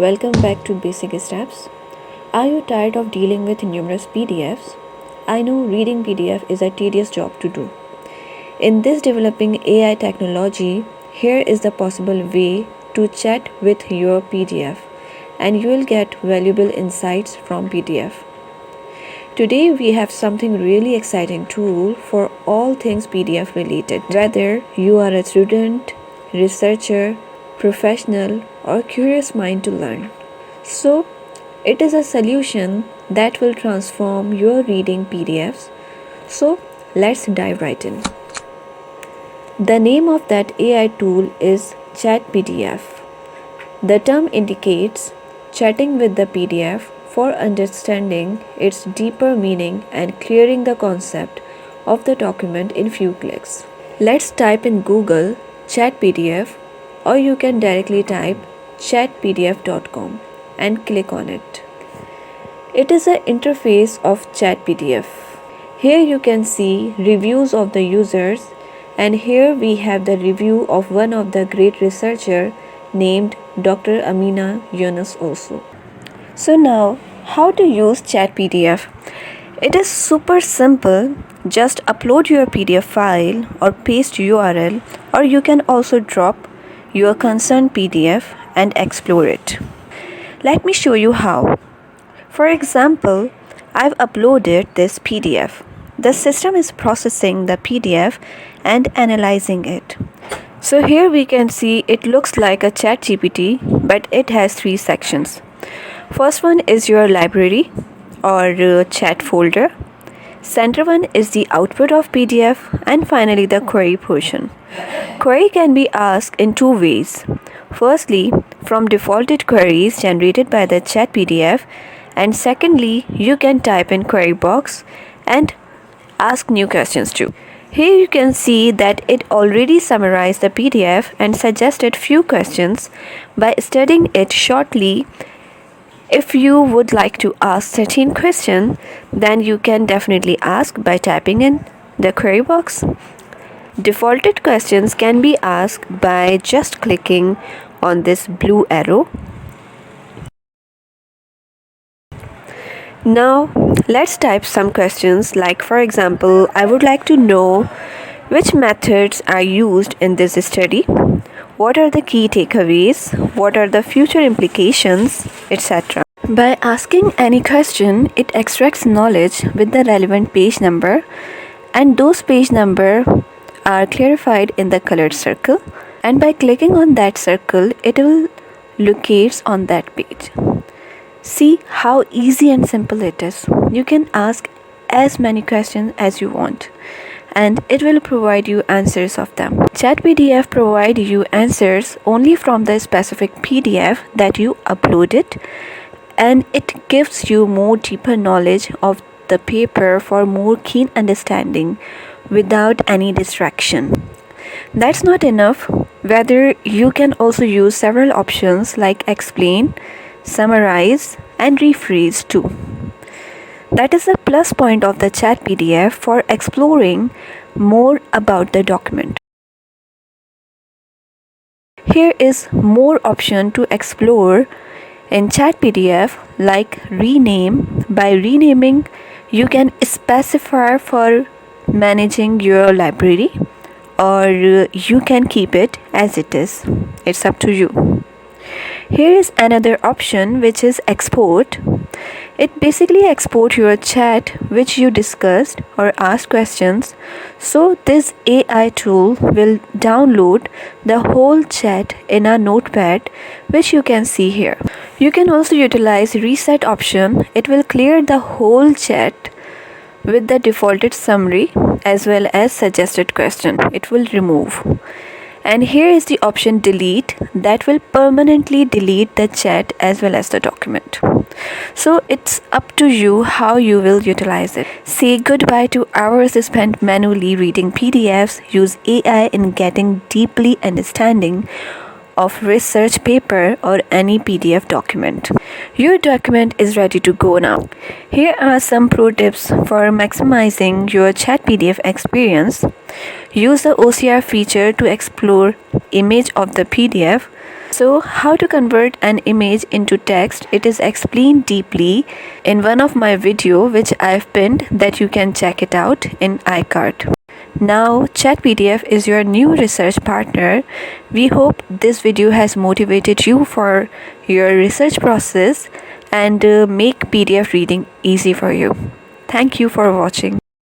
welcome back to Basic Steps. Are you tired of dealing with numerous PDFs? I know reading PDF is a tedious job to do. In this developing AI technology, here is the possible way to chat with your PDF and you will get valuable insights from PDF. Today we have something really exciting tool for all things PDF related. Whether you are a student, researcher, professional or curious mind to learn. So, it is a solution that will transform your reading PDFs. So, let's dive right in. The name of that AI tool is chatpdf. The term indicates chatting with the PDF for understanding its deeper meaning and clearing the concept of the document in few clicks. Let's type in Google chatpdf, or you can directly type chatpdf.com and click on it. It is an interface of chatpdf. Here you can see reviews of the users, and here we have the review of one of the great researcher named Dr. Amina Yunus also. So now, how to use chatpdf? It is super simple. Just upload your PDF file or paste URL, or you can also drop your concerned PDF and explore it. Let me show you how. For example, I've uploaded this PDF. The system is processing the PDF and analyzing it. So here we can see it looks like a chatgpt, but it has three sections. First one is your library or chat folder. Center one is the output of PDF, and finally the query portion. Query can be asked in two ways. Firstly, from defaulted queries generated by the chatpdf, and secondly, you can type in query box and ask new questions too. Here you can see that it already summarized the PDF and suggested few questions. By studying it shortly, if you would like to ask certain question, then you can definitely ask by typing in the query box. Defaulted questions can be asked by just clicking on this blue arrow. Now, let's type some questions like, for example, I would like to know which methods are used in this study, what are the key takeaways, what are the future implications, etc. By asking any question, it extracts knowledge with the relevant page number, and those page number are clarified in the colored circle, and by clicking on that circle, it will locate on that page. See how easy and simple it is. You can ask as many questions as you want, and it will provide you answers of them. ChatPDF provide you answers only from the specific PDF that you uploaded, and it gives you more deeper knowledge of the paper for more keen understanding without any distraction. That's not enough. Whether you can also use several options like explain, summarize, and rephrase too. That is a plus point of the chatpdf for exploring more about the document. Here is more option to explore in chatpdf, like rename. By renaming, you can specify for managing your library, or you can keep it as it is. It's up to you. Here is another option, which is export. It basically export your chat which you discussed or asked questions. So this AI tool will download the whole chat in a notepad, which you can see here. You can also utilize reset option. It will clear the whole chat with the defaulted summary as well as suggested question. It will remove. And here is the option delete, that will permanently delete the chat as well as the document. So it's up to you how you will utilize it. Say goodbye to hours spent manually reading PDFs. Use AI in getting deeply understanding of research paper or any PDF document. Your document is ready to go now. Here are some pro tips for maximizing your chatpdf experience. Use the OCR feature to explore image of the PDF. So, how to convert an image into text, it is explained deeply in one of my video which I've pinned, that you can check it out in iCard. Now, ChatPDF is your new research partner. We hope this video has motivated you for your research process and make PDF reading easy for you. Thank you for watching.